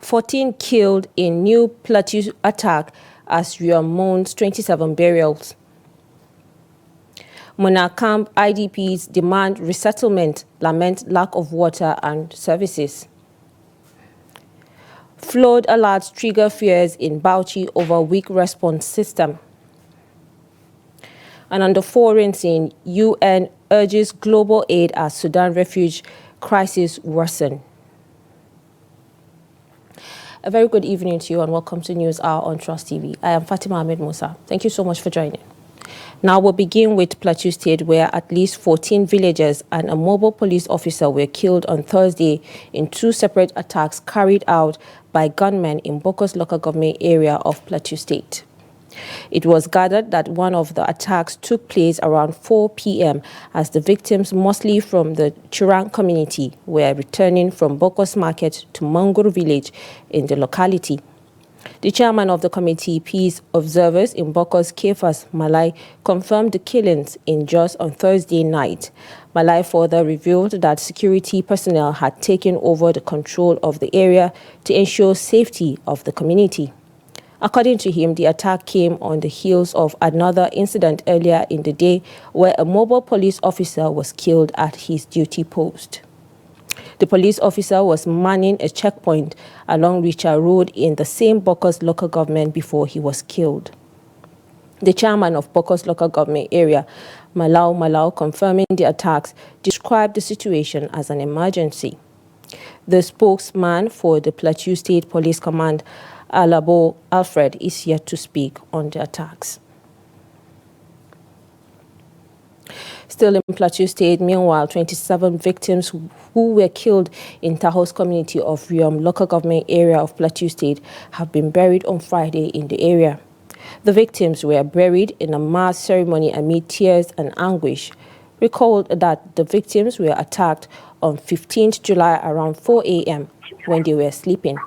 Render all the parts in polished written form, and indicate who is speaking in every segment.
Speaker 1: 14 killed in new Plateau attack as Riom mourns 27 burials. Mona camp IDPs demand resettlement, lament lack of water and services. Flood alerts trigger fears in Bauchi over weak response system. And on the foreign scene, UN urges global aid as Sudan refugee crisis worsen. A very good evening to you and welcome to News Hour on Trust TV. I am Fatima Ahmed Musa. Thank you so much for joining. Now we'll begin with Plateau State, where at least 14 villagers and a mobile police officer were killed on Thursday in two separate attacks carried out by gunmen in Bokos local government area of Plateau State. It was gathered that one of the attacks took place around 4 p.m. as the victims, mostly from the Chirang community, were returning from Bokos Market to Mangur village in the locality. The chairman of the committee, Peace Observers in Bokos, Kefas Malai, confirmed the killings in Jos on Thursday night. Malai further revealed that security personnel had taken over the control of the area to ensure safety of the community. According to him, the attack came on the heels of another incident earlier in the day where a mobile police officer was killed at his duty post. The police officer was manning a checkpoint along Richa Road in the same Bokos local government before he was killed. The chairman of Bokos local government area, Malau, confirming the attacks, described the situation as an emergency. The spokesman for the Plateau State Police Command, Alabo Alfred, is yet to speak on the attacks. Still in Plateau State, meanwhile, 27 victims who were killed in Tahos community of Riom local government area of Plateau State have been buried on Friday in the area. The victims were buried in a mass ceremony amid tears and anguish. Recall that the victims were attacked on 15th July around 4 a.m. when they were sleeping.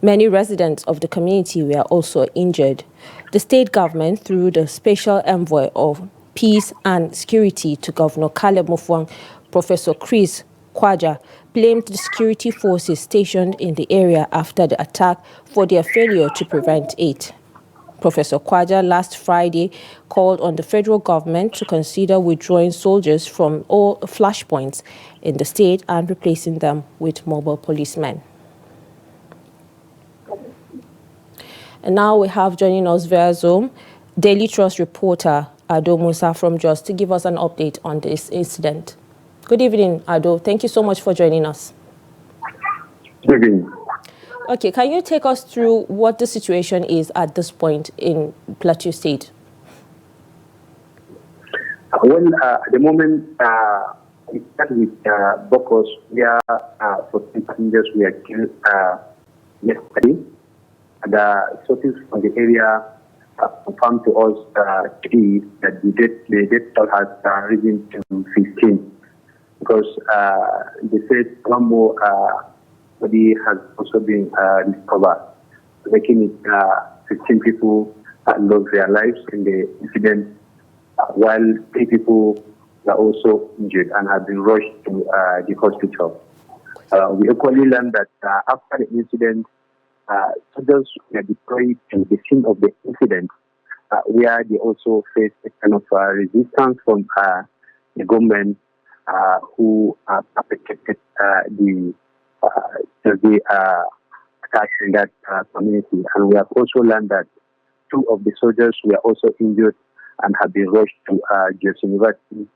Speaker 1: Many residents of the community were also injured. The state government, through the special envoy of Peace and Security to Governor Caleb Mufwang, Professor Chris Kwaja, blamed the security forces stationed in the area after the attack for their failure to prevent it. Professor Kwaja last Friday called on the federal government to consider withdrawing soldiers from all flashpoints in the state and replacing them with mobile policemen. And now we have joining us via Zoom Daily Trust reporter Ado Musa from Jos to give us an update on this incident. Good evening, Ado. Thank you so much for joining us.
Speaker 2: Good evening.
Speaker 1: Okay, can you take us through what the situation is at this point in Plateau State?
Speaker 2: Well, at the moment, it started with Bokos, where 14 passengers were killed yesterday. The sources from the area confirmed to us today that the death toll has risen to 15 because they said one more body has also been discovered, making it 15 people lost their lives in the incident, while 3 people are also injured and have been rushed to the hospital. We equally learned that after the incident, soldiers were deployed to the scene of the incident, where they also faced a kind of resistance from the government who perpetrated the attacks in that community. And we have also learned that 2 of the soldiers were also injured and have been rushed to Jos University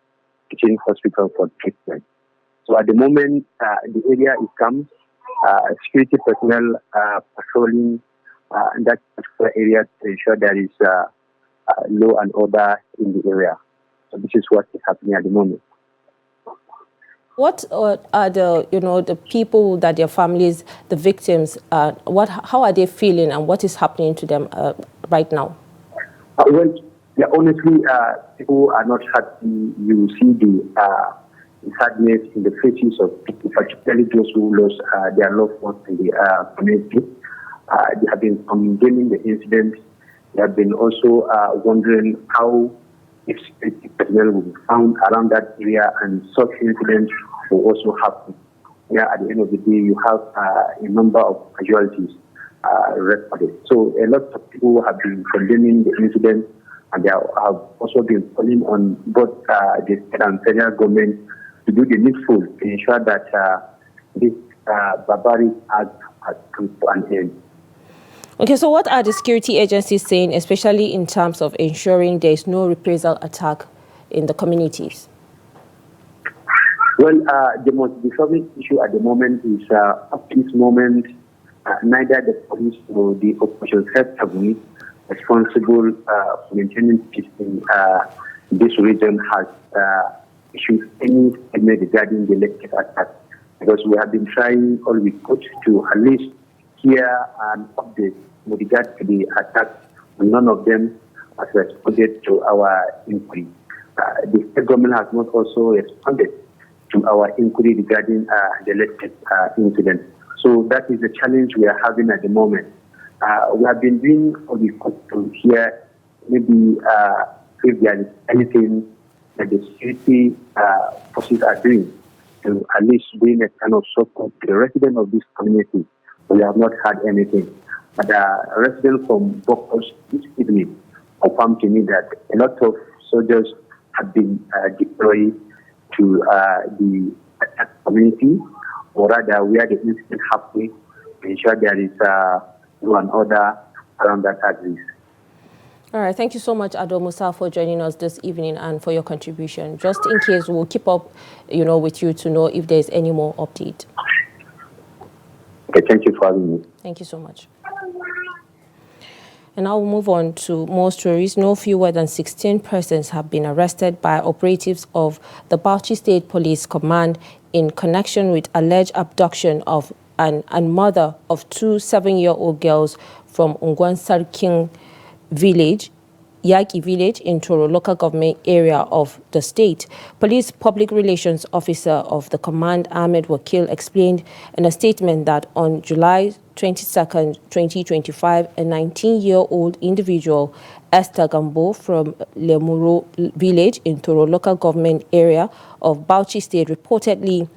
Speaker 2: Teaching Hospital for treatment. So at the moment, the area is calm. Security personnel patrolling in that particular area to ensure there is law and order in the area. So this is what is happening at the moment.
Speaker 1: What are the people that their families, the victims, how are they feeling and what is happening to them right now?
Speaker 2: Well, yeah, honestly, people are not happy. You see the sadness in the faces of people, particularly those who lost their loved ones in the community. They have been condemning the incident. They have been also wondering how if security personnel will be found around that area and such incidents will also happen. where at the end of the day you have a number of casualties recorded. So a lot of people have been condemning the incident, and they have also been calling on both the state and federal government to do the needful to ensure that this barbaric act has come to an end.
Speaker 1: Okay, so what are the security agencies saying, especially in terms of ensuring there is no reprisal attack in the communities?
Speaker 2: Well, the most disturbing issue at the moment is up to this moment, neither the police nor the opposition have been responsible for maintaining peace in this region has issued any statement regarding the latest attack, because we have been trying all we could to at least hear an update with regard to the attack. None of them has responded to our inquiry. The state government has not also responded to our inquiry regarding the latest incident. So that is the challenge we are having at the moment. We have been doing all we could to hear maybe if there is anything that the security forces are doing to at least bring a kind of support to the residents of this community. We have not had anything. But residents from Bokos this evening confirmed to me that a lot of soldiers have been deployed to the community, or rather where the incident happened, to ensure there is law and order around that address.
Speaker 1: All right, thank you so much, Ado Musa, for joining us this evening and for your contribution. Just in case, we'll keep up, with you to know if there's any more update.
Speaker 2: Okay, thank you for having me.
Speaker 1: Thank you so much. And now we'll move on to more stories. No fewer than 16 persons have been arrested by operatives of the Bauchi State Police Command in connection with alleged abduction of and mother of two 7-year-old girls from Ungwan Sarking village, Yaki village in Toro local government area of the state. Police public relations officer of the command, Ahmed Wakil, explained in a statement that on July 22nd, 2025, a 19-year-old individual, Esther Gambo, from Lemuro village in Toro local government area of Bauchi state, reportedly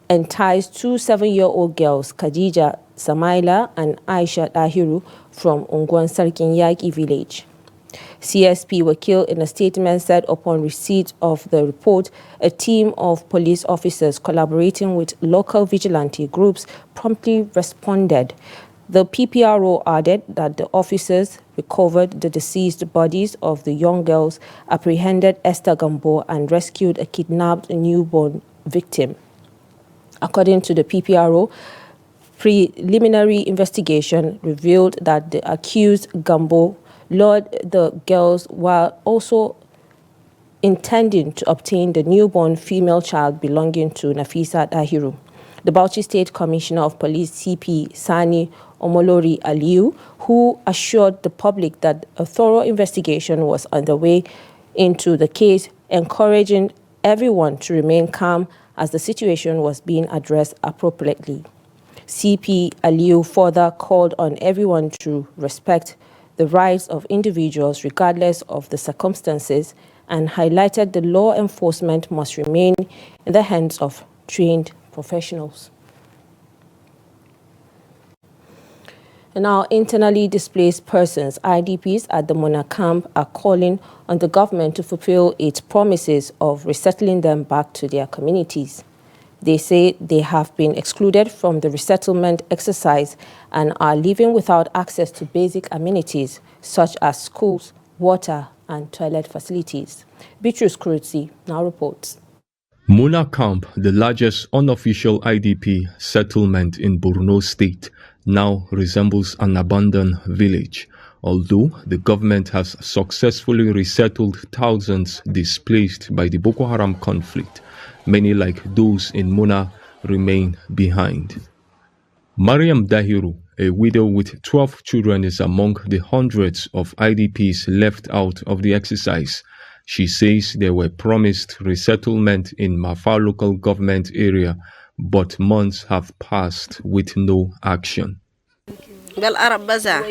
Speaker 1: enticed two 7-year-old girls, Khadija Samaila and Aisha Dahiru, from Ungwan Sarkin Yaki village. CSP Wakil in a statement said upon receipt of the report, a team of police officers collaborating with local vigilante groups promptly responded. The PPRO added that the officers recovered the deceased bodies of the young girls, apprehended Esther Gambo, and rescued a kidnapped newborn victim. According to the PPRO, preliminary investigation revealed that the accused Gambo lured the girls while also intending to obtain the newborn female child belonging to Nafisa Dahiru. The Bauchi State Commissioner of Police, CP Sani Omolori Aliu, who assured the public that a thorough investigation was underway into the case, encouraging everyone to remain calm as the situation was being addressed appropriately. CP Aliu further called on everyone to respect the rights of individuals regardless of the circumstances, and highlighted the law enforcement must remain in the hands of trained professionals. And now, internally displaced persons, IDPs at the Mona camp, are calling on the government to fulfill its promises of resettling them back to their communities. They say they have been excluded from the resettlement exercise and are living without access to basic amenities such as schools, water, and toilet facilities. Beatrice Kurutsi now reports.
Speaker 3: Muna Camp, the largest unofficial IDP settlement in Borno State, now resembles an abandoned village. Although the government has successfully resettled thousands displaced by the Boko Haram conflict, many like those in Muna remain behind. Mariam Dahiru, a widow with 12 children, is among the hundreds of IDPs left out of the exercise. She says they were promised resettlement in Mafa local government area, but months have passed with no action.
Speaker 4: بالعرب بزع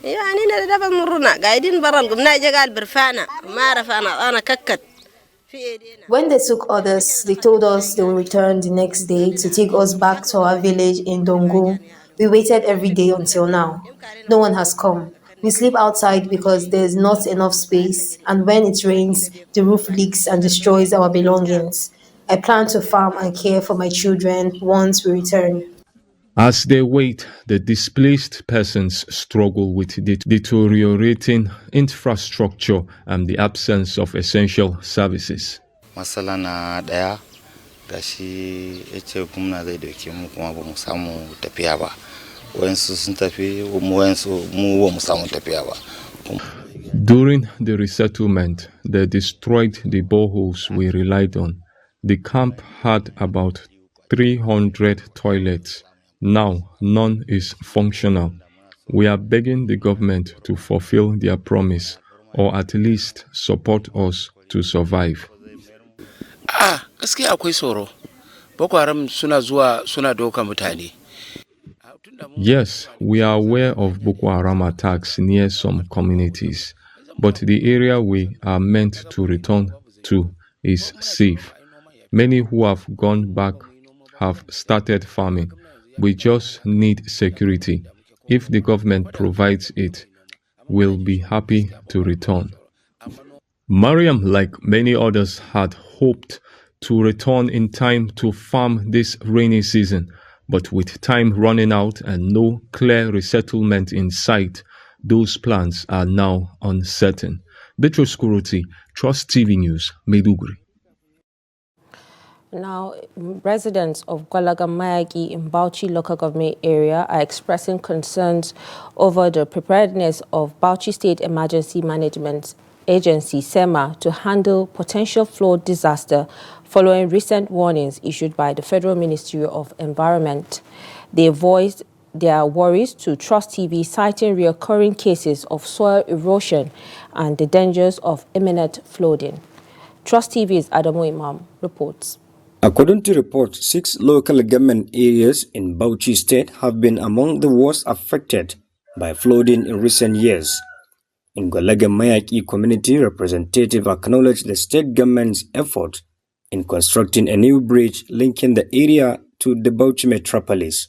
Speaker 4: يعني ندبل مرنا قاعدين برا قمنا جا قال برفعنا ما رفعنا أنا ككت
Speaker 5: When they took others, they told us they will return the next day to take us back to our village in Dongo. We waited every day until now. No one has come. We sleep outside because there's not enough space, and when it rains, the roof leaks and destroys our belongings. I plan to farm and care for my children once we return.
Speaker 3: As they wait, the displaced persons struggle with the deteriorating infrastructure and the absence of essential services.
Speaker 6: Matsala na ɗaya gashi yace gwamna zai dauke mu kuma ba mu samu tafiya ba. Wayansu sun tafi mu ba mu samu tafiya ba.
Speaker 3: During the resettlement, they destroyed the boreholes we relied on. The camp had about 300 toilets. Now, none is functional. We are begging the government to fulfill their promise or at least support us to survive.
Speaker 7: Gaskiya akwai tsoro. Boko Haram suna zuwa suna doka mutane.
Speaker 3: Yes, we are aware of Boko Haram attacks near some communities, but the area we are meant to return to is safe. Many who have gone back have started farming. We just need security. If the government provides it, we'll be happy to return. Mariam, like many others, had hoped to return in time to farm this rainy season, but with time running out and no clear resettlement in sight, those plans are now uncertain. Bitrus Kuruti, Trust TV News, Maiduguri.
Speaker 1: Now, residents of Gwalaga-Mayagi in Bauchi local government area are expressing concerns over the preparedness of Bauchi State Emergency Management Agency, SEMA, to handle potential flood disaster following recent warnings issued by the Federal Ministry of Environment. They voiced their worries to Trust TV, citing recurring cases of soil erosion and the dangers of imminent flooding. Trust TV's Adamu Imam reports.
Speaker 8: According to reports, 6 local government areas in Bauchi State have been among the worst affected by flooding in recent years. In Gwalaga-Mayaki community, representative acknowledged the state government's effort in constructing a new bridge linking the area to the Bauchi metropolis.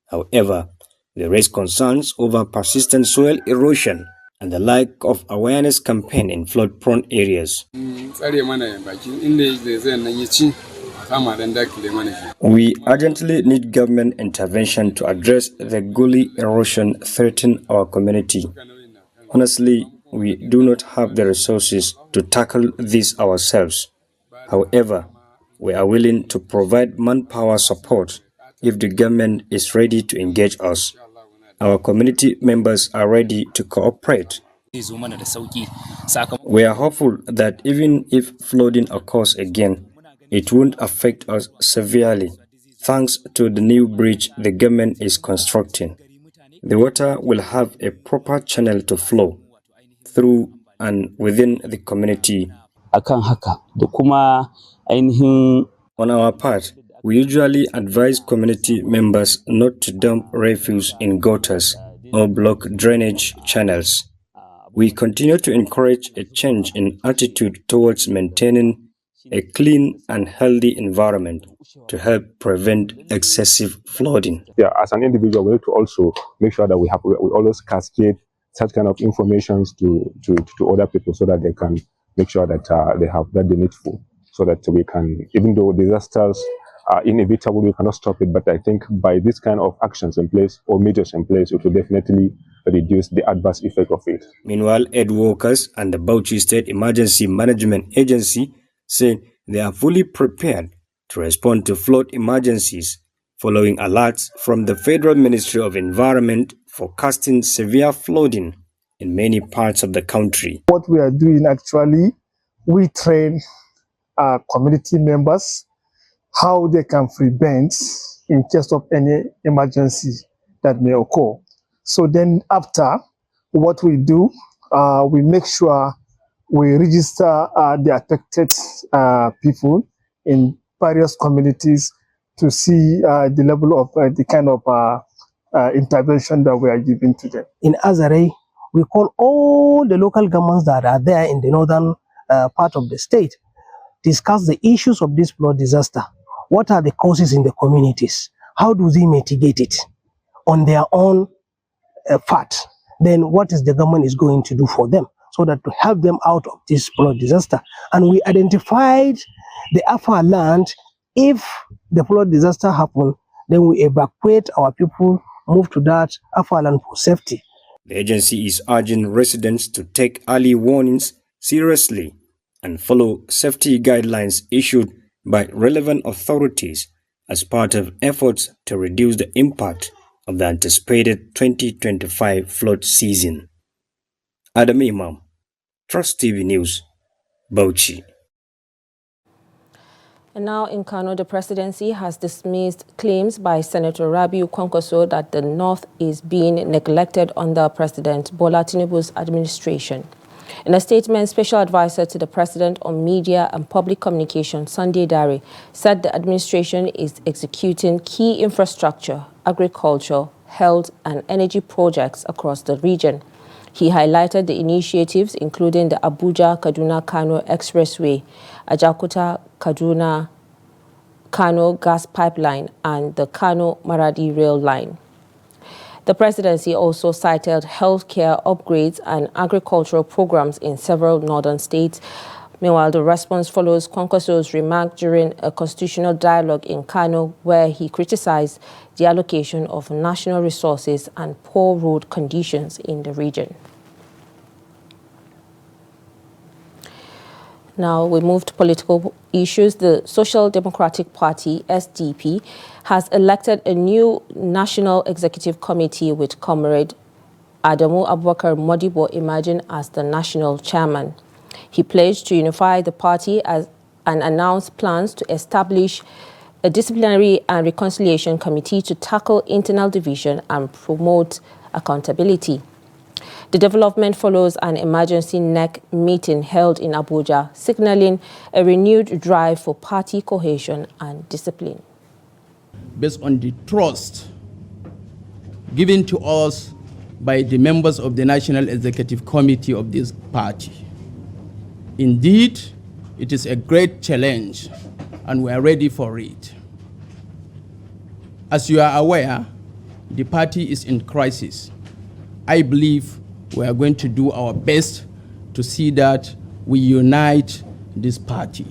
Speaker 8: However, they raised concerns over persistent soil erosion and the lack of awareness campaign in flood-prone areas. We urgently need government intervention to address the gully erosion threatening our community. Honestly, we do not have the resources to tackle this ourselves. However, we are willing to provide manpower support if the government is ready to engage us. Our community members are ready to cooperate. We are hopeful that even if flooding occurs again, it won't affect us severely, thanks to the new bridge the government is constructing. The water will have a proper channel to flow through and within the community. On our part, we usually advise community members not to dump refuse in gutters or block drainage channels. We continue to encourage a change in attitude towards maintaining a clean and healthy environment to help prevent excessive flooding.
Speaker 9: Yeah, as an individual, we need to also make sure that we always cascade such kind of information to other people so that they can make sure that they have that they need for, so that we can, even though disasters are inevitable, we cannot stop it. But I think by this kind of actions in place or measures in place, it will definitely reduce the adverse effect of it.
Speaker 8: Meanwhile, aid workers and the Bauchi State Emergency Management Agency say they are fully prepared to respond to flood emergencies following alerts from the Federal Ministry of Environment forecasting severe flooding in many parts of the country.
Speaker 10: What we are doing actually, we train our community members how they can prevent in case of any emergency that may occur. So then after, what we do, we make sure we register the affected people in various communities to see the level of the kind of intervention that we are giving to them.
Speaker 11: In Azare, we call all the local governments that are there in the northern part of the state discuss the issues of this flood disaster. What are the causes in the communities? How do they mitigate it on their own part? Then what is the government is going to do for them so that to help them out of this flood disaster? And we identified the upper land. If the flood disaster happens, then we evacuate our people, move to that upper land for safety.
Speaker 8: The agency is urging residents to take early warnings seriously and follow safety guidelines issued by relevant authorities as part of efforts to reduce the impact of the anticipated 2025 flood season. Adam Imam, Trust TV News, Bauchi.
Speaker 1: And now in Kano, the presidency has dismissed claims by Senator Rabiu Kwankwaso that the North is being neglected under President Bola Tinubu's administration. In a statement, Special Advisor to the President on Media and Public Communication, Sunday Dare, said the administration is executing key infrastructure, agriculture, health and energy projects across the region. He highlighted the initiatives including the Abuja-Kaduna-Kano Expressway, Ajakuta-Kaduna-Kano gas pipeline, and the Kano-Maradi rail line. The presidency also cited healthcare upgrades and agricultural programs in several northern states. Meanwhile, the response follows Kwankwaso's remark during a constitutional dialogue in Kano, where he criticized the allocation of national resources and poor road conditions in the region. Now we move to political issues. The Social Democratic Party, SDP, has elected a new National Executive Committee with Comrade Adamu Abubakar Modibo emerging as the national chairman. He pledged to unify the party and announced plans to establish a disciplinary and reconciliation committee to tackle internal division and promote accountability. The development follows an emergency NEC meeting held in Abuja, signaling a renewed drive for party cohesion and discipline.
Speaker 12: Based on the trust given to us by the members of the National Executive Committee of this party. Indeed, it is a great challenge and we are ready for it. As you are aware, the party is in crisis. I believe we are going to do our best to see that we unite this party.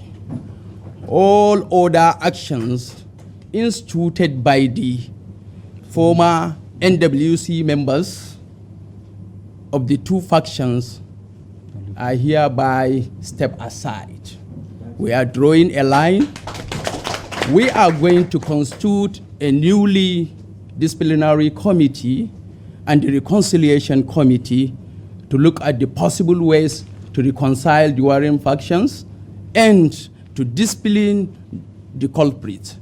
Speaker 12: All other actions instituted by the former NWC members of the two factions are hereby stepped aside. We are drawing a line. We are going to constitute a newly disciplinary committee and the reconciliation committee to look at the possible ways to reconcile the warring factions and to discipline the culprits.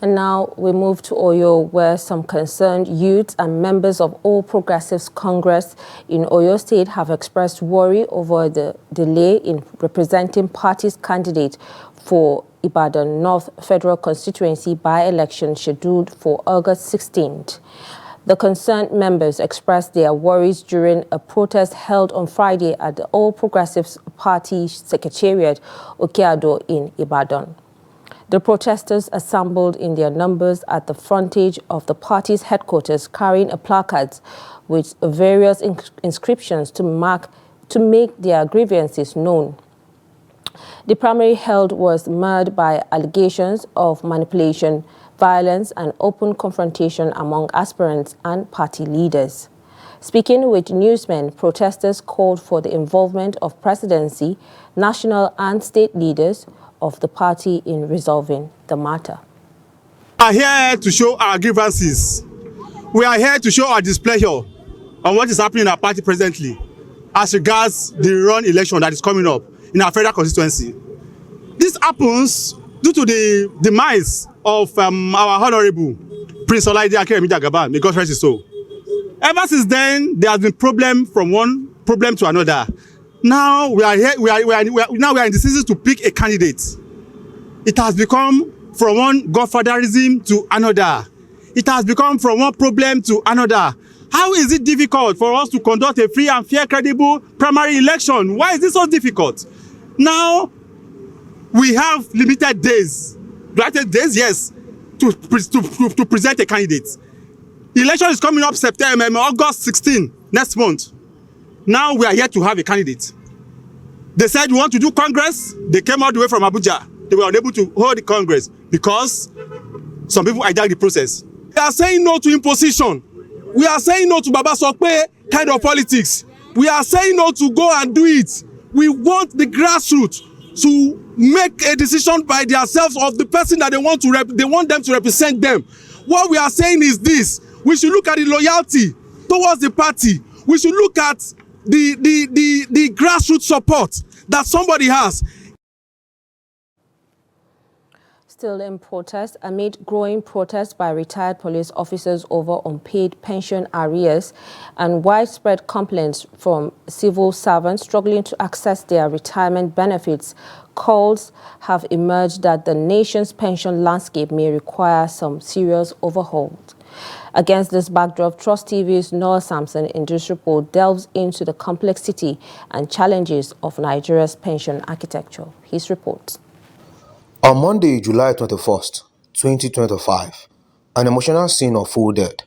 Speaker 1: And now we move to Oyo, where some concerned youths and members of All Progressives Congress in Oyo State have expressed worry over the delay in representing party's candidate for Ibadan North Federal Constituency by-election scheduled for August 16th. The concerned members expressed their worries during a protest held on Friday at the All Progressives Party Secretariat, Okeado in Ibadan. The protesters assembled in their numbers at the frontage of the party's headquarters carrying a placard with various inscriptions to make their grievances known. The primary held was marred by allegations of manipulation, violence, and open confrontation among aspirants and party leaders. Speaking with newsmen, protesters called for the involvement of presidency, national and state leaders of the party in resolving the matter.
Speaker 13: We are here to show our grievances. We are here to show our displeasure on what is happening in our party presently as regards the run election that is coming up in our federal constituency. This happens due to the demise of our honorable Prince Olaide Akeremi-Jagaban, may God rest his soul. Ever since then, there has been problem from one problem to another. Now we are here. We are in the season to pick a candidate. It has become from one godfatherism to another. It has become from one problem to another. How is it difficult for us to conduct a free and fair, credible primary election? Why is this so difficult? Now, we have limited days, granted days, yes, to present a candidate. Election is coming up September, August 16, next month. Now we are here to have a candidate. They said we want to do Congress. They came all the way from Abuja. They were unable to hold the Congress because some people hijacked the process. We are saying no to imposition. We are saying no to Baba Sokpe kind of politics. We are saying no to go and do it. We want the grassroots to make a decision by themselves of the person that they want them to represent them. What we are saying is this: we should look at the loyalty towards the party. We should look at the grassroots support that somebody has.
Speaker 1: Still in protest, amid growing protest by retired police officers over unpaid pension arrears and widespread complaints from civil servants struggling to access their retirement benefits, calls have emerged that the nation's pension landscape may require some serious overhaul. Against this backdrop, Trust TV's Noah Sampson in this report delves into the complexity and challenges of Nigeria's pension architecture. His report.
Speaker 14: On Monday, July 21st, 2025, an emotional scene unfolded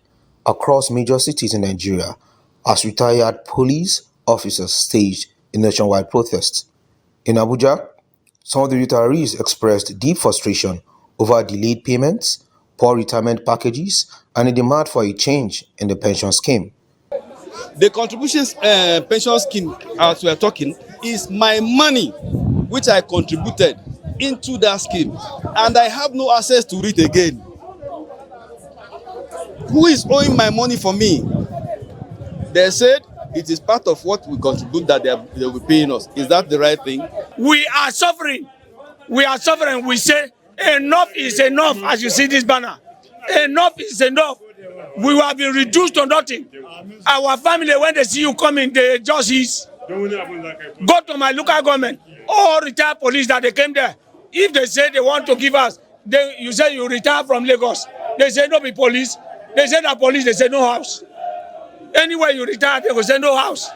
Speaker 14: across major cities in Nigeria as retired police officers staged a nationwide protest. In Abuja, some of the retirees expressed deep frustration over delayed payments, poor retirement packages, and a demand for a change in the pension scheme.
Speaker 15: The contribution pension scheme, as we are talking, is my money which I contributed into that scheme, and I have no access to it again. Who is owing my money for me? They said it is part of what we contribute that they will be paying us. Is that the right thing?
Speaker 16: We are suffering. We are suffering. We say enough is enough. As you see this banner, enough is enough. We have been reduced to nothing. Our family, when they see you coming, they just ease. Go to my local government, all retired police that they came there. If they say they want to give us, then you say you retire from Lagos. They say no be police. They say that police, they say no house. Anywhere you retire, they will say no house.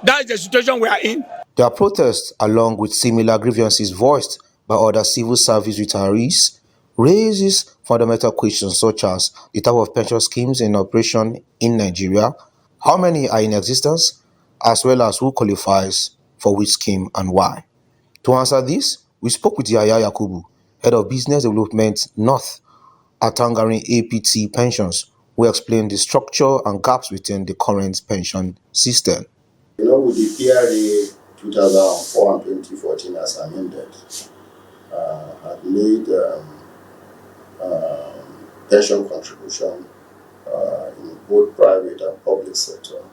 Speaker 16: That is the situation we are in.
Speaker 14: Their protests, along with similar grievances voiced by other civil service retirees, raises fundamental questions such as the type of pension schemes in operation in Nigeria, how many are in existence, as well as who qualifies for which scheme and why. To answer this, we spoke with Yaya Yakubu, Head of Business Development North at Tangarin APT Pensions, who explained the structure and gaps within the current pension system.
Speaker 17: You know, with the PRA 2004 and 2014 as amended, had made pension contribution in both private and public sector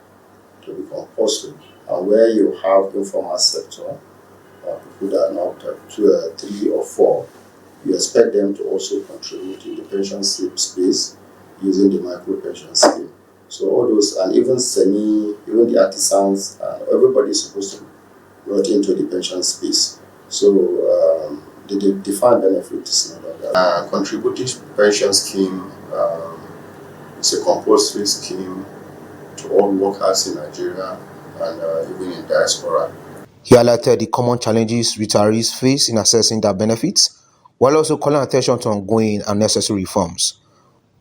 Speaker 17: to be compulsory. And where you have informal sector, people that are not 2, 3 or 4, you expect them to also contribute in the pension space using the micro pension scheme. So all those, and even even the artisans, everybody is supposed to be brought into the pension space. So the defined benefit is not that. Contributing pension scheme is a compulsory scheme to all workers in Nigeria and even in diaspora.
Speaker 14: He highlighted the common challenges retirees face in assessing their benefits, while also calling attention to ongoing and necessary reforms.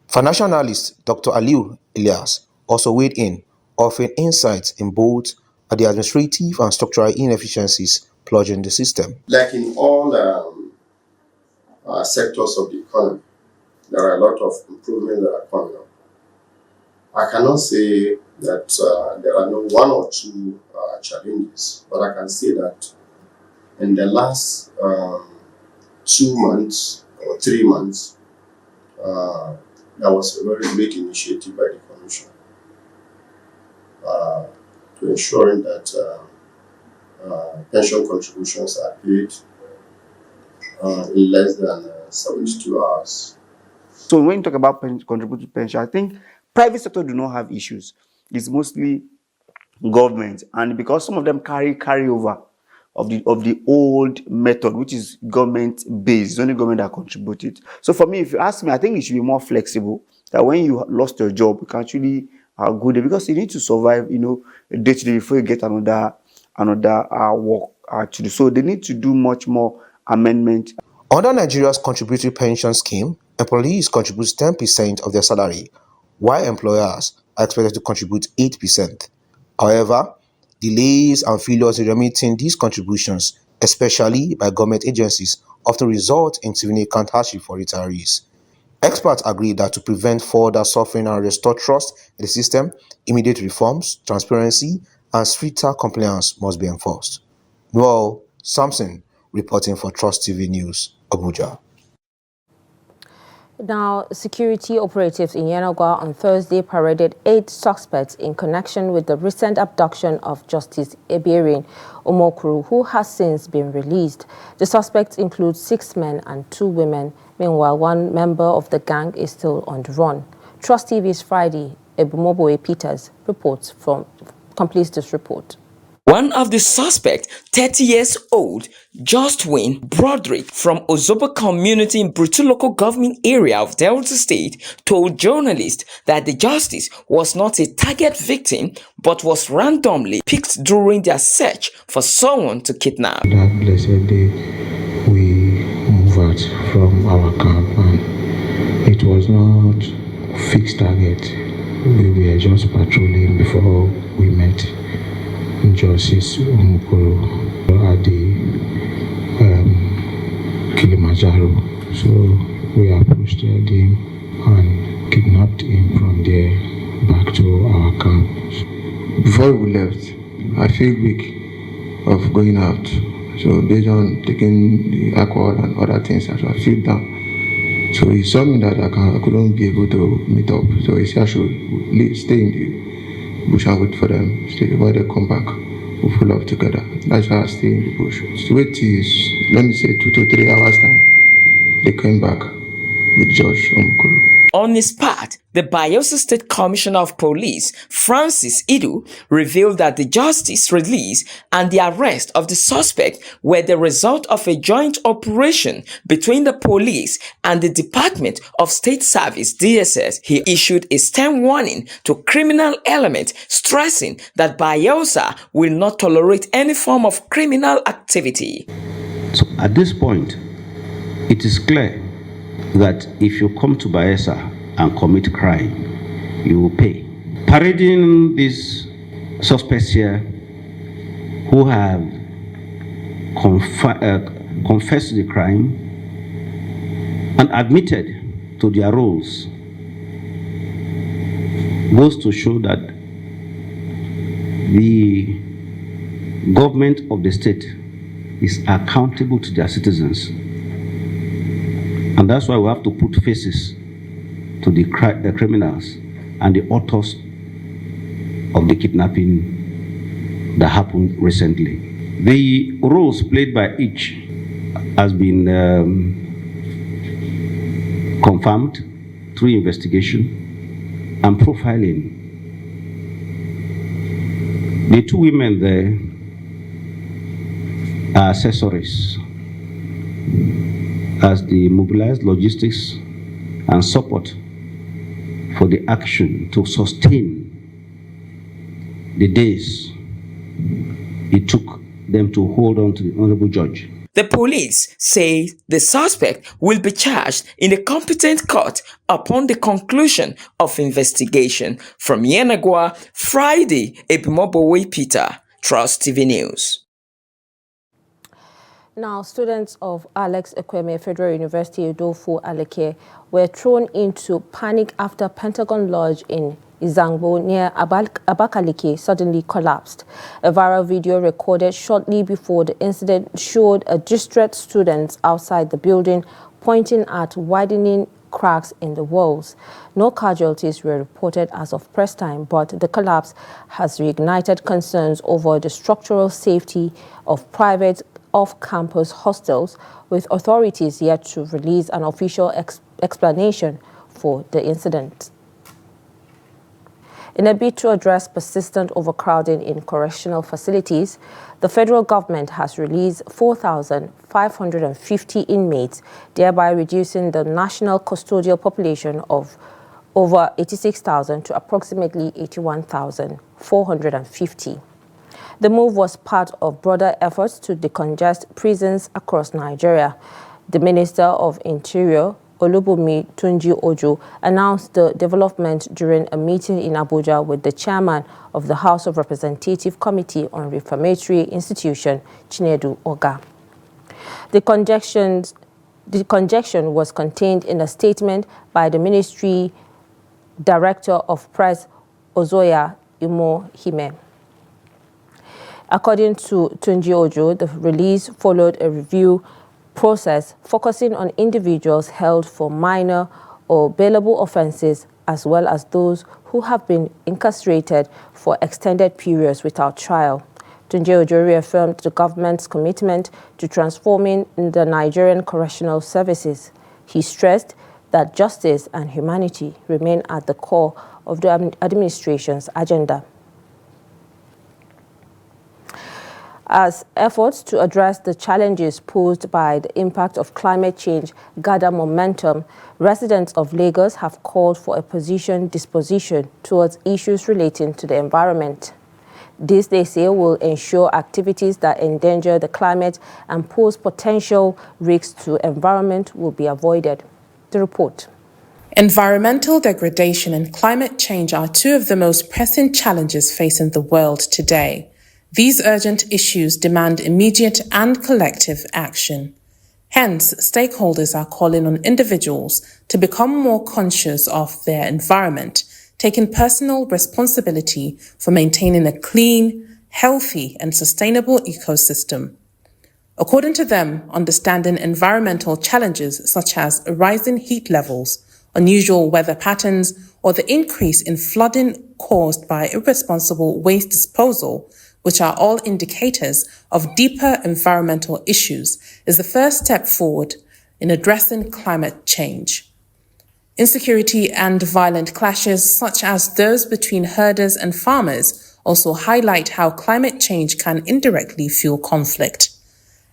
Speaker 14: Financial analyst Dr. Aliu Elias also weighed in, offering insights in both the administrative and structural inefficiencies plaguing the system.
Speaker 17: Like in all sectors of the economy, there are a lot of improvements that are coming up. I cannot say that there are no 1 or 2 challenges, but I can say that in the last 2 months or 3 months, there was a very great initiative by the Commission to ensuring that pension contributions are paid in less than 72 hours.
Speaker 18: So when you talk about contributing pension, I think private sector do not have issues. It's mostly government, and because some of them carry over of the old method, which is government based, it's only government that contributed. So for me, if you ask me, I think it should be more flexible. That when you lost your job, you can actually go there, because you need to survive, day to day before you get another work to do. So they need to do much more amendment.
Speaker 14: Under Nigeria's contributory pension scheme, employees contribute 10% of their salary, while employers are expected to contribute 8%. However, delays and failures in remitting these contributions, especially by government agencies, often result in significant hardship for retirees. Experts agree that to prevent further suffering and restore trust in the system, immediate reforms, transparency, and stricter compliance must be enforced. Noel Samson, reporting for Trust TV News, Abuja.
Speaker 1: Now, security operatives in Yenagoa on Thursday paraded 8 suspects in connection with the recent abduction of Justice Ebirin Omokuru, who has since been released. The suspects include 6 men and 2 women. Meanwhile, 1 member of the gang is still on the run. Trust TV's Friday, Ebumoboe Peters completes this report.
Speaker 19: One of the suspects, 30 years old, Justwin Broderick from Ozoba community in Brutu local government area of Delta State, told journalists that the justice was not a target victim but was randomly picked during their search for someone to kidnap.
Speaker 20: That blessed day, we moved out from our camp and it was not fixed target. We were just patrolling before we met Justice Omokuru at the Kilimanjaro. So we approached him and kidnapped him from there back to our camp. Before we left, I feel weak of going out. So based on taking the alcohol and other things, I feel down. So he saw me that I couldn't be able to meet up. So he said I should stay in the bush and wait for them. Stay while they come back. We'll pull up together. That's how I stay in the bush. So wait is, let me say 2 to 3 hours time. They came back with Judge Omokuru.
Speaker 19: On his part, the Bayelsa State Commissioner of Police, Francis Idu, revealed that the justice release and the arrest of the suspect were the result of a joint operation between the police and the Department of State Service, DSS. He issued a stern warning to criminal elements, stressing that Bayelsa will not tolerate any form of criminal activity.
Speaker 21: So at this point, it is clear that if you come to Bayelsa and commit crime, you will pay. Parading these suspects here who have confessed the crime and admitted to their roles goes to show that the government of the state is accountable to their citizens. And that's why we have to put faces to the criminals and the authors of the kidnapping that happened recently. The roles played by each has been confirmed through investigation and profiling. The 2 women there are accessories as the mobilized logistics and support for the action to sustain the days it took them to hold on to the honorable judge.
Speaker 19: The police say the suspect will be charged in a competent court upon the conclusion of investigation. From Yenagoa, Friday, Ebumoboe Peter, Trust TV News.
Speaker 1: Now, students of Alex Ekweme Federal University Edofo Aleke were thrown into panic after Pentagon Lodge in Izangbo near Abakaliki suddenly collapsed. A viral video recorded shortly before the incident showed a distressed student outside the building pointing at widening cracks in the walls. No casualties were reported as of press time, but the collapse has reignited concerns over the structural safety of private off-campus hostels, with authorities yet to release an official explanation for the incident. In a bid to address persistent overcrowding in correctional facilities, the federal government has released 4,550 inmates, thereby reducing the national custodial population of over 86,000 to approximately 81,450. The move was part of broader efforts to decongest prisons across Nigeria. The Minister of Interior, Olubunmi Tunji Ojo, announced the development during a meeting in Abuja with the chairman of the House of Representative Committee on Reformatory Institution, Chinedu Oga. The conjunction was contained in a statement by the Ministry Director of Press, Ozoya Imohime. According to Tunji Ojo, the release followed a review process focusing on individuals held for minor or bailable offences, as well as those who have been incarcerated for extended periods without trial. Tunji Ojo reaffirmed the government's commitment to transforming the Nigerian correctional services. He stressed that justice and humanity remain at the core of the administration's agenda. As efforts to address the challenges posed by the impact of climate change gather momentum, residents of Lagos have called for a position disposition towards issues relating to the environment. This, they say, will ensure activities that endanger the climate and pose potential risks to environment will be avoided. The report.
Speaker 2: Environmental degradation and climate change are two of the most pressing challenges facing the world today. These urgent issues demand immediate and collective action. Hence, stakeholders are calling on individuals to become more conscious of their environment, taking personal responsibility for maintaining a clean, healthy, and sustainable ecosystem. According to them, understanding environmental challenges such as rising heat levels, unusual weather patterns, or the increase in flooding caused by irresponsible waste disposal, which are all indicators of deeper environmental issues, is the first step forward in addressing climate change. Insecurity and violent clashes, such as those between herders and farmers, also highlight how climate change can indirectly fuel conflict.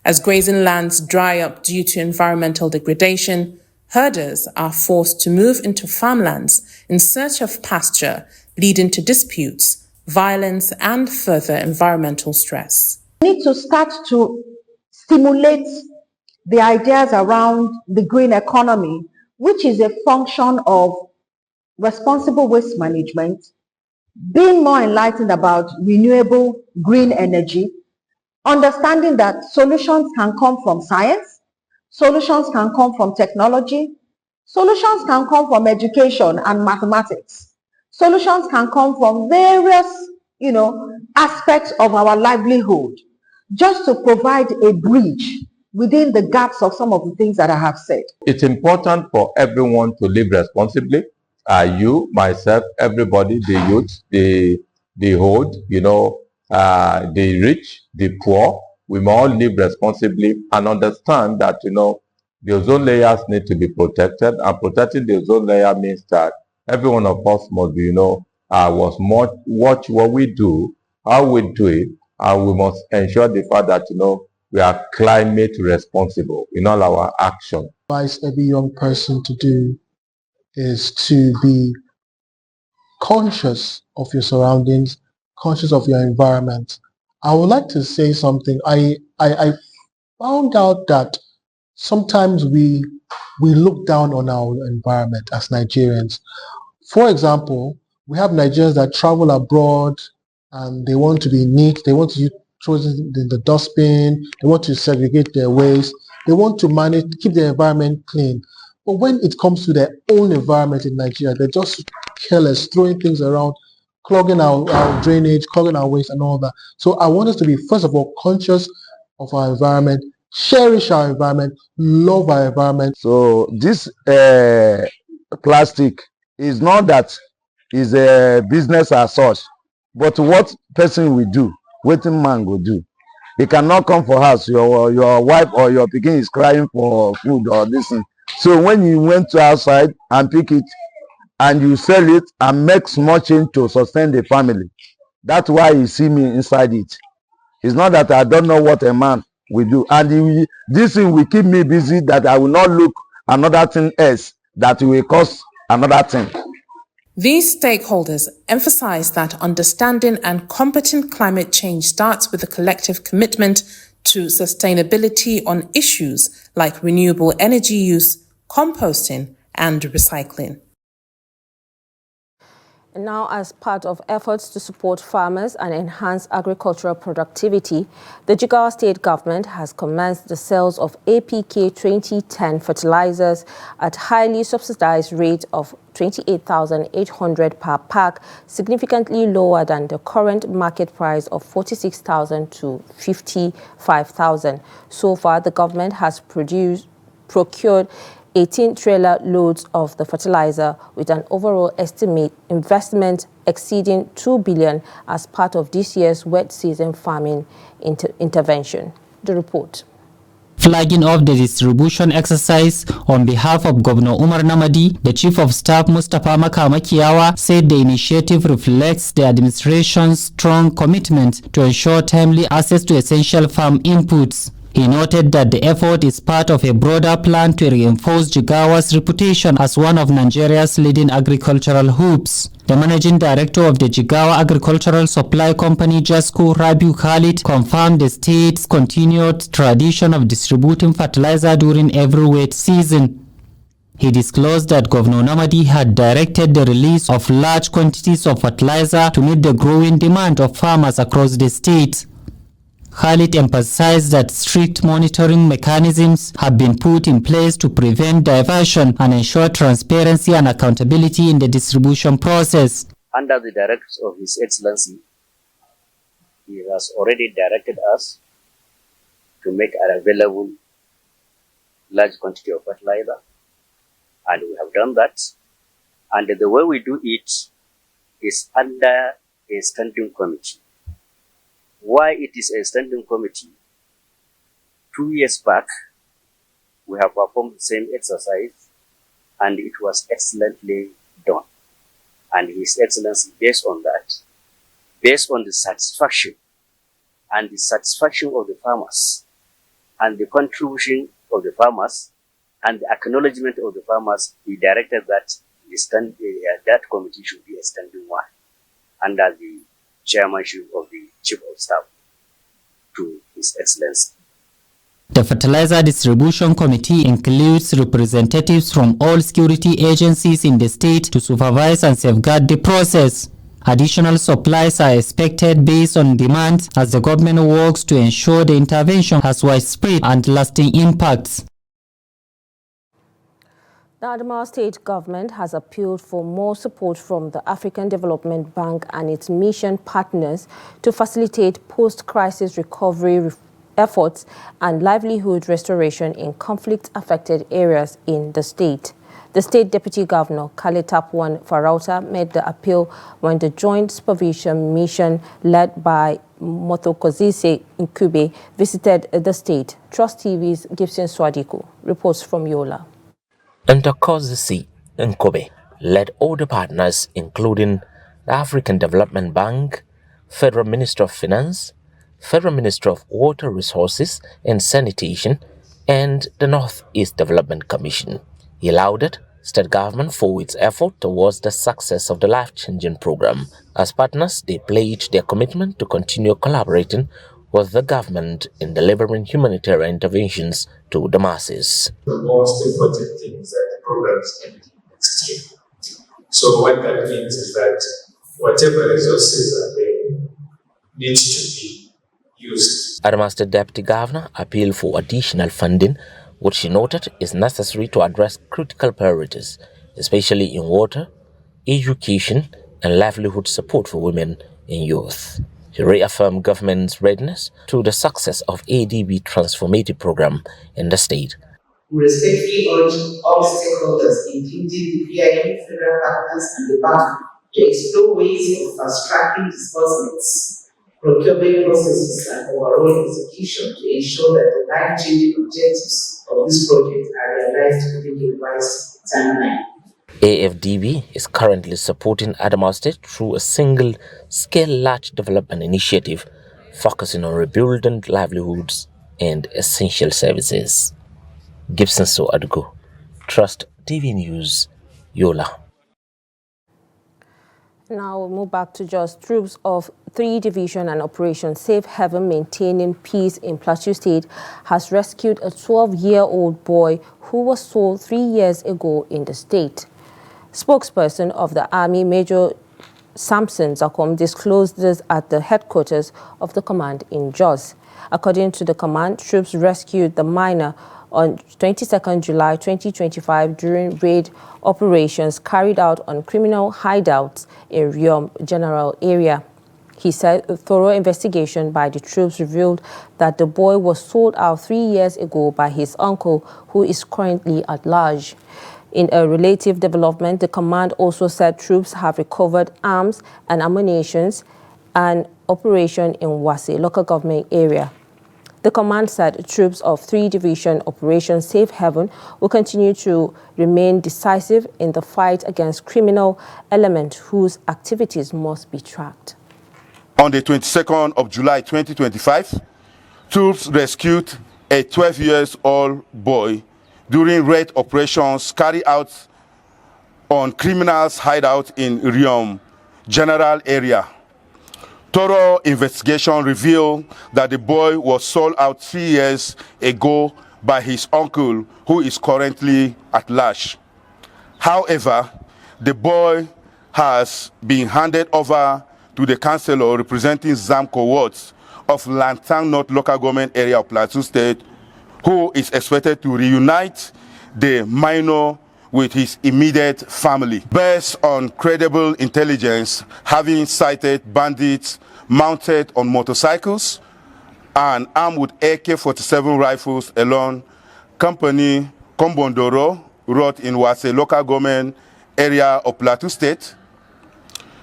Speaker 2: As grazing lands dry up due to environmental degradation, herders are forced to move into farmlands in search of pasture, leading to disputes, violence, and further environmental stress.
Speaker 22: We need to start to stimulate the ideas around the green economy, which is a function of responsible waste management, being more enlightened about renewable green energy, understanding that solutions can come from science, solutions can come from technology, solutions can come from education and mathematics. Solutions can come from various, aspects of our livelihood, just to provide a bridge within the gaps of some of the things that I have said.
Speaker 23: It's important for everyone to live responsibly. You, myself, everybody, the youth, the old, the rich, the poor, we must all live responsibly and understand that, the ozone layers need to be protected, and protecting the ozone layer means that every one of us must be, watch what we do, how we do it, and we must ensure the fact that, we are climate responsible in all our action.
Speaker 24: Advice every young person to do is to be conscious of your surroundings, conscious of your environment. I would like to say something. I found out that sometimes we look down on our environment as Nigerians. For example, we have Nigerians that travel abroad and they want to be neat, they want to throw it in the dustbin, they want to segregate their waste, they want to keep their environment clean. But when it comes to their own environment in Nigeria, they're just careless, throwing things around, clogging our drainage, clogging our waste and all that. So I want us to be, first of all, conscious of our environment, cherish our environment, love our environment.
Speaker 25: So this plastic is not that is a business as such, but what person will do, what man will do. He cannot come for house, your wife or your pikin is crying for food or this thing. So when you went to outside and pick it and you sell it and make small change to sustain the family, that's why you see me inside it. It's not that I don't know what a man will do, and this thing will keep me busy, that I will not look another thing else that will cost another thing.
Speaker 2: These stakeholders emphasize that understanding and combating climate change starts with a collective commitment to sustainability on issues like renewable energy use, composting, and recycling.
Speaker 1: Now, as part of efforts to support farmers and enhance agricultural productivity, the Jigawa State government has commenced the sales of APK 2010 fertilizers at highly subsidized rate of 28,800 per pack, significantly lower than the current market price of 46,000 to 55,000. So far, the government has procured 18 trailer loads of the fertilizer with an overall estimate investment exceeding 2 billion as part of this year's wet season farming intervention. The report.
Speaker 3: Flagging off the distribution exercise on behalf of Governor Umar Namadi, the Chief of Staff Mustapha Makamakiawa said the initiative reflects the administration's strong commitment to ensure timely access to essential farm inputs. He noted that the effort is part of a broader plan to reinforce Jigawa's reputation as one of Nigeria's leading agricultural hubs. The managing director of the Jigawa Agricultural Supply Company, Jasco Rabiu Khalid, confirmed the state's continued tradition of distributing fertilizer during every wet season. He disclosed that Governor Namadi had directed the release of large quantities of fertilizer to meet the growing demand of farmers across the state. Khalid emphasized that strict monitoring mechanisms have been put in place to prevent diversion and ensure transparency and accountability in the distribution process.
Speaker 4: Under the directives of His Excellency, he has already directed us to make available large quantity of fertilizer, and we have done that. And the way we do it is under a standing committee. Why it is a standing committee? 2 years back, we have performed the same exercise and it was excellently done. And His Excellency, based on that, based on the satisfaction and the satisfaction of the farmers and the contribution of the farmers and the acknowledgement of the farmers, he directed that that committee should be a standing one under the chairmanship of the Chief of Staff to His Excellency.
Speaker 3: The Fertilizer Distribution Committee includes representatives from all security agencies in the state to supervise and safeguard the process. Additional supplies are expected based on demand as the government works to ensure the intervention has widespread and lasting impacts.
Speaker 1: The Adamawa State government has appealed for more support from the African Development Bank and its mission partners to facilitate post-crisis recovery efforts and livelihood restoration in conflict-affected areas in the state. The State Deputy Governor, Kale Tapwan Farauta, made the appeal when the Joint Supervision Mission led by Motokozise Nkube visited the state. Trust TV's Gibson Swadiko reports from Yola.
Speaker 5: Ntokozisi Nkube led all the partners, including the African Development Bank, Federal Ministry of Finance, Federal Ministry of Water Resources and Sanitation, and the Northeast Development Commission. He lauded state government for its effort towards the success of the life-changing program. As partners, they pledged their commitment to continue collaborating with the government in delivering humanitarian interventions to the masses.
Speaker 6: The most important thing is that the program is ending next year. So what that means is that whatever resources are there need to be used.
Speaker 5: Adamawa State Deputy Governor appealed for additional funding, which he noted is necessary to address critical priorities, especially in water, education, and livelihood support for women and youth. He reaffirmed government's readiness to the success of ADB transformative program in the state.
Speaker 7: We respectfully urge all stakeholders, including the PIM, federal partners, and the bank, to explore ways of fast-tracking disbursements, procurement processes, and overall execution to ensure that the life-changing objectives of this project are realized within the revised timeline.
Speaker 5: AFDB is currently supporting Adamawa State through a single-scale large development initiative focusing on rebuilding livelihoods and essential services. Gibson So Adugo, Trust TV News, Yola.
Speaker 1: Now we'll move back to just troops of 3 Division and Operation Safe Haven maintaining peace in Plateau State has rescued a 12-year-old boy who was sold 3 years ago in the state. Spokesperson of the Army, Major Samson Zakom, disclosed this at the headquarters of the command in Jos. According to the command, troops rescued the minor on 22nd July 2025 during raid operations carried out on criminal hideouts in Riom General area. He said a thorough investigation by the troops revealed that the boy was sold out 3 years ago by his uncle, who is currently at large. In a relative development, the command also said troops have recovered arms and ammunition and operation in Wase local government area. The command said troops of 3 Division Operation Safe Haven will continue to remain decisive in the fight against criminal elements whose activities must be tracked.
Speaker 8: On the 22nd of July 2025, troops rescued a 12-year-old boy during raid operations carried out on criminals' hideout in Riom General area. Thorough investigation revealed that the boy was sold out 3 years ago by his uncle, who is currently at large. However, the boy has been handed over to the councillor representing Zamko wards of Lantang North local government area of Plateau State, who is expected to reunite the minor with his immediate family. Based on credible intelligence, having sighted bandits mounted on motorcycles and armed with AK-47 rifles along Company Kombondoro Road in Wase local government area of Plateau State,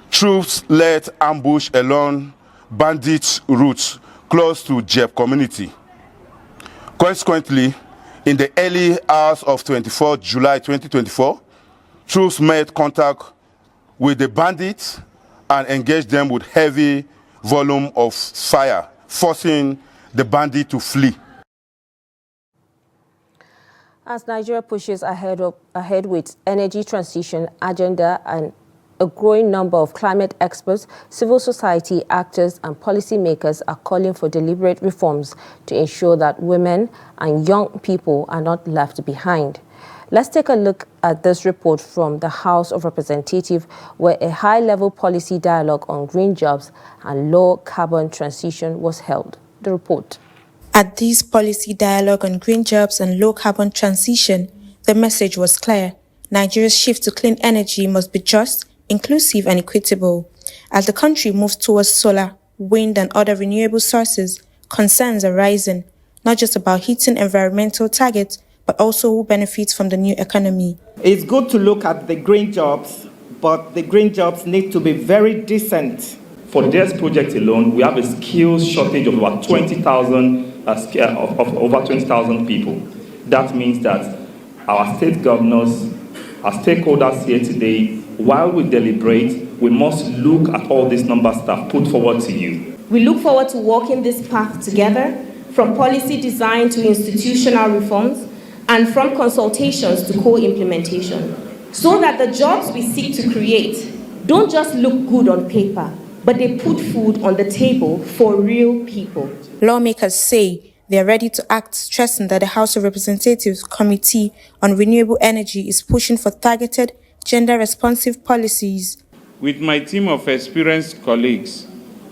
Speaker 8: troops led ambush along bandit routes close to Jeb community. Consequently, in the early hours of 24 July 2024, troops made contact with the bandits and engaged them with heavy volume of fire, forcing the bandit to flee.
Speaker 1: As Nigeria pushes ahead with energy transition agenda and a growing number of climate experts, civil society actors and policymakers are calling for deliberate reforms to ensure that women and young people are not left behind. Let's take a look at this report from the House of Representatives, where a high-level policy dialogue on green jobs and low-carbon transition was held. The report.
Speaker 9: At this policy dialogue on green jobs and low-carbon transition, the message was clear. Nigeria's shift to clean energy must be just, inclusive and equitable. As the country moves towards solar, wind and other renewable sources, concerns are rising, not just about hitting environmental targets, but also who benefits from the new economy.
Speaker 10: It's good to look at the green jobs, but the green jobs need to be very decent. For this project alone, we have a skills shortage of about 20,000 of over 20,000 people. That means that our state governors, our stakeholders here today, while we deliberate, we must look at all these numbers that are put forward to you.
Speaker 11: We look forward to walking this path together, from policy design to institutional reforms, and from consultations to co-implementation, so that the jobs we seek to create don't just look good on paper, but they put food on the table for real people.
Speaker 9: Lawmakers say they are ready to act, stressing that the House of Representatives Committee on Renewable Energy is pushing for targeted, gender-responsive policies.
Speaker 12: With my team of experienced colleagues,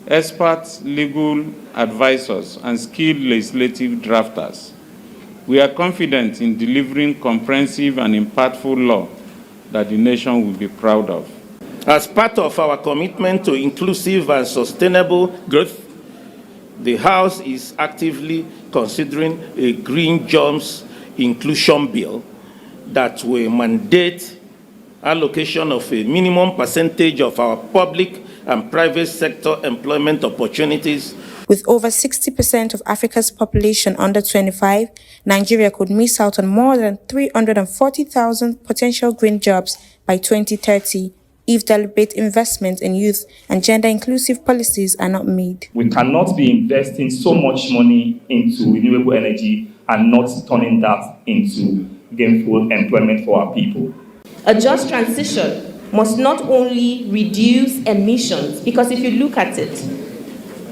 Speaker 12: experts, legal advisors, and skilled legislative drafters, we are confident in delivering comprehensive and impactful law that the nation will be proud of.
Speaker 26: As part of our commitment to inclusive and sustainable growth, the House is actively considering a Green Jobs Inclusion Bill that will mandate allocation of a minimum percentage of our public and private sector employment opportunities.
Speaker 9: With over 60% of Africa's population under 25, Nigeria could miss out on more than 340,000 potential green jobs by 2030 if deliberate investment in youth and gender-inclusive policies are not made.
Speaker 10: We cannot be investing so much money into renewable energy and not turning that into gainful employment for our people.
Speaker 11: A just transition must not only reduce emissions, because if you look at it,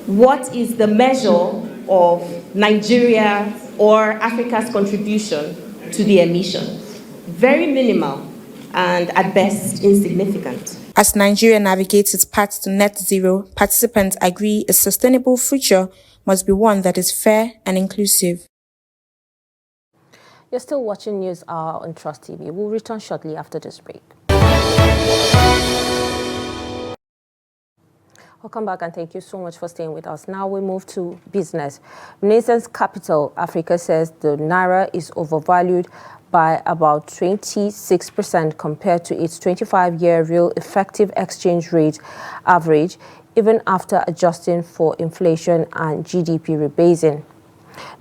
Speaker 11: what is the measure of Nigeria or Africa's contribution to the emissions? Very minimal and at best insignificant.
Speaker 9: As Nigeria navigates its path to net zero, participants agree a sustainable future must be one that is fair and inclusive.
Speaker 1: You're still watching News Hour on Trust TV. We'll return shortly after this break. Welcome back and thank you so much for staying with us. Now we move to business. Nation's capital, Africa, says the Naira is overvalued by about 26% compared to its 25-year real effective exchange rate average, even after adjusting for inflation and GDP rebasing.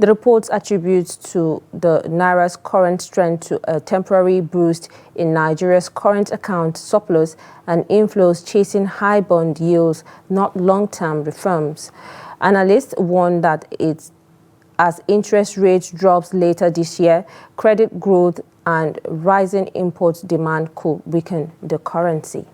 Speaker 1: The reports attribute to the Naira's current strength to a temporary boost in Nigeria's current account surplus and inflows chasing high bond yields, not long-term reforms. Analysts warn that as interest rates drops later this year, credit growth and rising import demand could weaken the currency.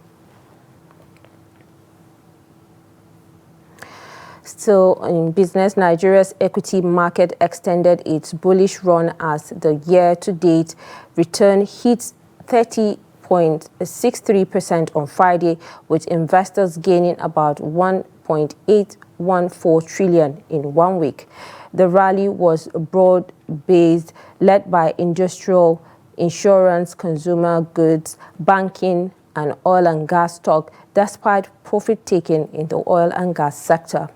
Speaker 1: Still in business, Nigeria's equity market extended its bullish run as the year-to-date return hit 30.63% on Friday, with investors gaining about 1.814 trillion in 1 week. The rally was broad-based, led by industrial, insurance, consumer goods, banking, and oil and gas stock, despite profit-taking in the oil and gas sector.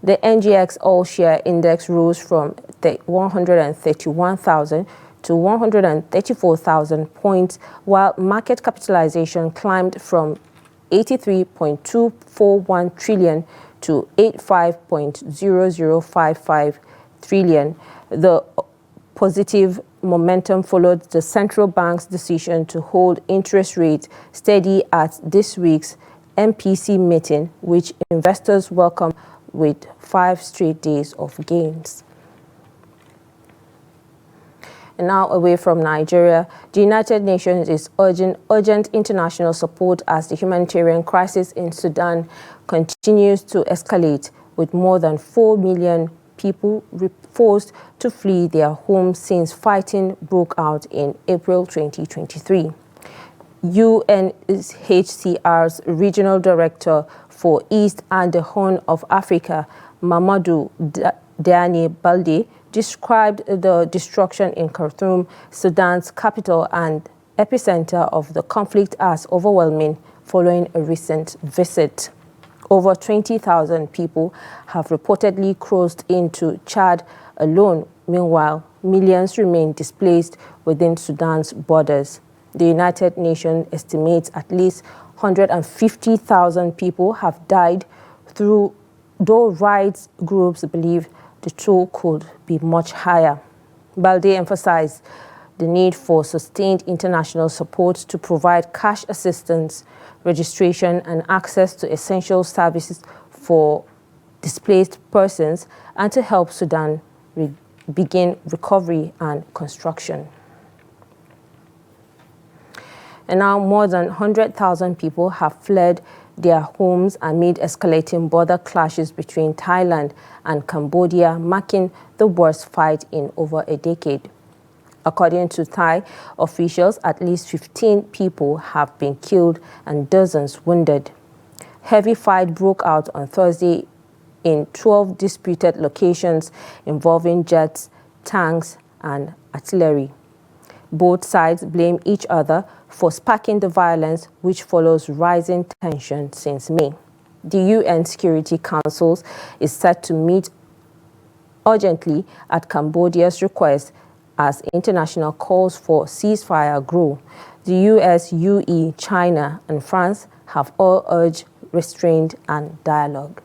Speaker 1: The NGX All-Share Index rose from 131,000 to 134,000 points, while market capitalization climbed from 83.241 trillion to 85.0055 trillion. The positive momentum followed the central bank's decision to hold interest rates steady at this week's MPC meeting, which investors welcome with 5 straight days of gains. And now away from Nigeria, the United Nations is urging urgent international support as the humanitarian crisis in Sudan continues to escalate, with more than 4 million people forced to flee their homes since fighting broke out in April 2023. UNHCR's regional director for East and the Horn of Africa, Mamadou Diane Balde, described the destruction in Khartoum, Sudan's capital and epicenter of the conflict, as overwhelming following a recent visit. Over 20,000 people have reportedly crossed into Chad alone. Meanwhile, millions remain displaced within Sudan's borders. The United Nations estimates at least 150,000 people have died, though rights groups believe the toll could be much higher. Balde emphasized the need for sustained international support to provide cash assistance, registration, and access to essential services for displaced persons, and to help Sudan begin recovery and construction. And now more than 100,000 people have fled their homes amid escalating border clashes between Thailand and Cambodia, marking the worst fight in over a decade. According to Thai officials, at least 15 people have been killed and dozens wounded. Heavy fight broke out on Thursday in 12 disputed locations involving jets, tanks, and artillery. Both sides blame each other for sparking the violence, which follows rising tension since May. The UN Security Council is set to meet urgently at Cambodia's request as international calls for ceasefire grow. The US, UE, China, and France have all urged restraint and dialogue.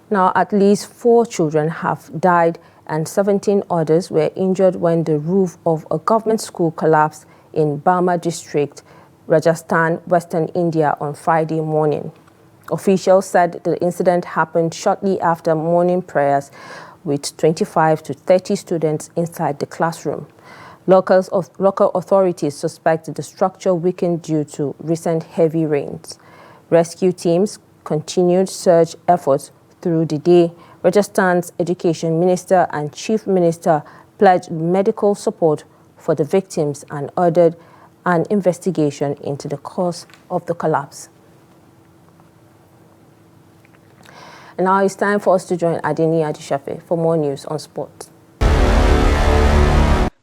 Speaker 1: Now, at least 4 children have died and 17 others were injured when the roof of a government school collapsed in Barma district, Rajasthan, Western India on Friday morning. Officials said the incident happened shortly after morning prayers with 25 to 30 students inside the classroom. Local authorities suspect the structure weakened due to recent heavy rains. Rescue teams continued search efforts through the day. Rajasthan's Education Minister and Chief Minister pledged medical support for the victims and ordered an investigation into the cause of the collapse. And now it's time for us to join Adeni Adishafe for more news on sport.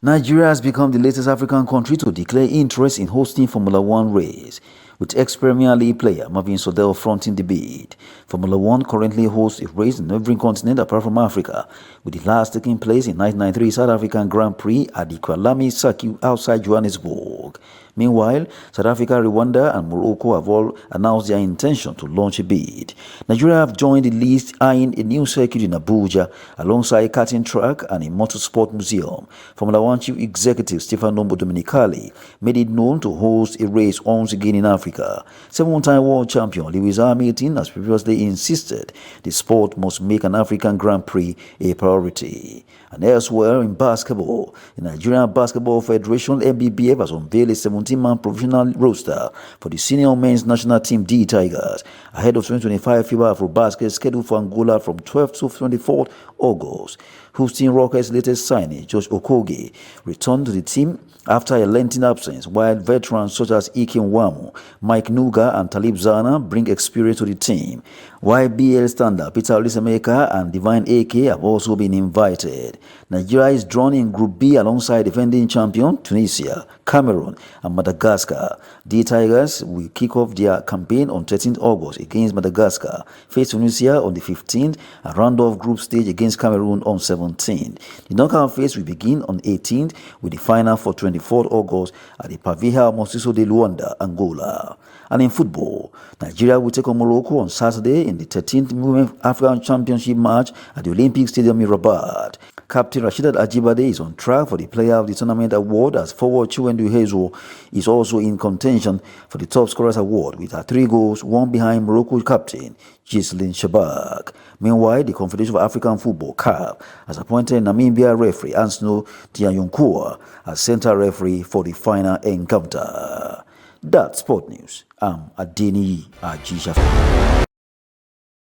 Speaker 13: Nigeria has become the latest African country to declare interest in hosting Formula One race, with ex-Premier League player Marvin Sodell fronting the bid. Formula One currently hosts a race in every continent apart from Africa, with the last taking place in 1993 South African Grand Prix at the Kwalami Circuit outside Johannesburg. Meanwhile, South Africa, Rwanda and Morocco have all announced their intention to launch a bid. Nigeria have joined the list eyeing a new circuit in Abuja alongside a karting track and a motorsport museum. Formula One Chief Executive Stefano Domenicali made it known to host a race once again in Africa. Seven-time world champion Lewis Hamilton has previously insisted the sport must make an African Grand Prix a priority. And elsewhere in basketball, the Nigerian Basketball Federation NBBF has unveiled a 17-man professional roster for the senior men's national team D Tigers ahead of 2025 FIBA AfroBasket scheduled for Angola from 12th to 24th August. Houston Rockets' latest signing, Josh Okogie, returned to the team after a lengthy absence, while veterans such as Ike Nwamu, Mike Nuga and Talib Zana bring experience to the team, while BL standard Peter Olisemeka and Divine AK have also been invited. Nigeria is drawn in Group B alongside defending champion Tunisia, Cameroon and Madagascar. The Tigers will kick off their campaign on 13th August against Madagascar, face Tunisia on the 15th and round off group stage against Cameroon on 17th. The knockout phase will begin on 18th with the final for 24th August at the Pavia Mosiso de Luanda, Angola. And in football, Nigeria will take on Morocco on Saturday in the 13th Women's African Championship match at the Olympic Stadium in Rabat. Captain Rasheedat Ajibade is on track for the Player of the Tournament award, as forward Chiwendu Hezo is also in contention for the Top Scorers award with her 3 goals, one behind Morocco captain Ghislaine Shabak. Meanwhile, the Confederation of African Football (CAF) has appointed Namibia referee Ansno Tianyonkoa as center referee for the final encounter. That's Sport News. I'm Adeni Ajishafe.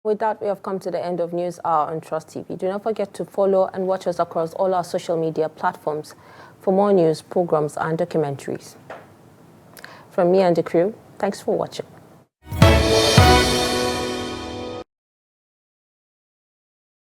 Speaker 1: With that, we have come to the end of News Hour on Trust TV. Do not forget to follow and watch us across all our social media platforms for more news, programs, and documentaries. From me and the crew, thanks for watching.